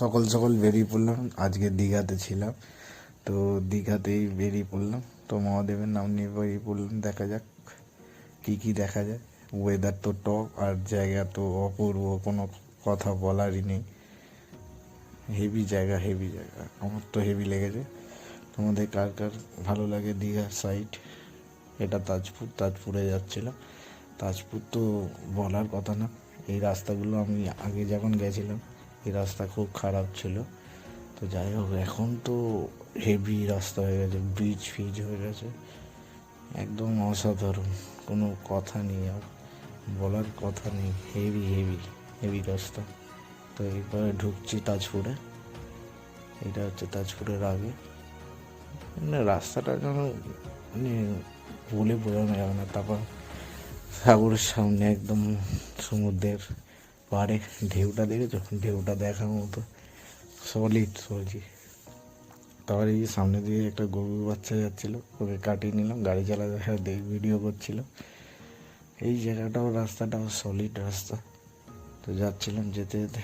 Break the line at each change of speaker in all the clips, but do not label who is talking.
সকাল সকাল বেরিয়ে পড়লাম। আজকে দীঘাতে ছিলাম, তো দীঘাতেই বেরিয়ে পড়লাম। তো মহাদেবের নাম নিয়ে বেরিয়ে পড়লাম, দেখা যাক কী দেখা যায়। ওয়েদার তো টপ আর জায়গা তো অপূর্ব, কোনো কথা বলারই নেই। হেভি জায়গা, হেভি জায়গা, আমার তো হেভি লেগেছে। তোমাদের কার কার ভালো লাগে দীঘার সাইড? এটা তাজপুরে যাচ্ছিলাম। তাজপুর তো বলার কথা না, এই রাস্তাগুলো আমি আগে যখন গেছিলাম এই রাস্তা খুব খারাপ ছিল। তো যাই হোক, এখন তো হেভি রাস্তা হয়ে গেছে, ব্রিজ ফ্রিজ হয়ে গেছে, একদম অসাধারণ, কোনো কথা নেই আর, বলার কথা নেই। হেভি হেভি হেভি রাস্তা। তো এরপরে ঢুকছি তাজপুরে। এটা হচ্ছে তাজপুরের আগে, মানে রাস্তাটা যেন মানে বলে বোঝানো যাবে না। তারপর সাগরের সামনে একদম সমুদ্রের পাড়ে ঢেউটা দেখেছো? ঢেউটা দেখার মতো সলিড। তারপর এই সামনে দিয়ে একটা গরুর বাচ্চা যাচ্ছিলো, ওকে কাটিয়ে নিলাম, গাড়ি চালাতে ভিডিও করছিল। এই জায়গাটাও রাস্তাটাও সলিড রাস্তা। তো যাচ্ছিলাম, যেতে যেতে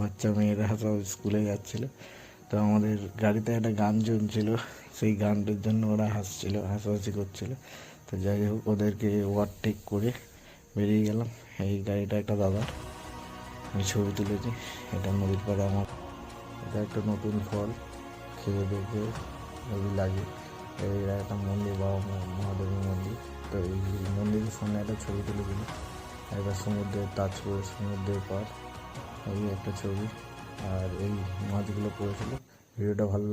বাচ্চা মেয়েরা সব স্কুলে যাচ্ছিলো। তো আমাদের গাড়িতে একটা গান চলছিল, সেই গানটার জন্য ওরা হাসাহাসি করছিল। তো যাই হোক, ওদেরকে ওভারটেক করে বেরিয়ে গেলাম। এই গাড়িটা একটা দাদা, আমি ছবি তুলেছি। এটা নদীর পাড়ে আমার, এটা একটা নতুন ফল, খেয়ে দেখে হেভি লাগে। এই একটা মন্দির, বাবা মহাদেবের মন্দির। তো এই মন্দিরের সামনে একটা ছবি তুলেছিল, একটা সমুদ্রের তাজপুরের সমুদ্রের পাড়, এই একটা ছবি। আর এই মাছগুলো পড়েছিল। ভিডিওটা ভালো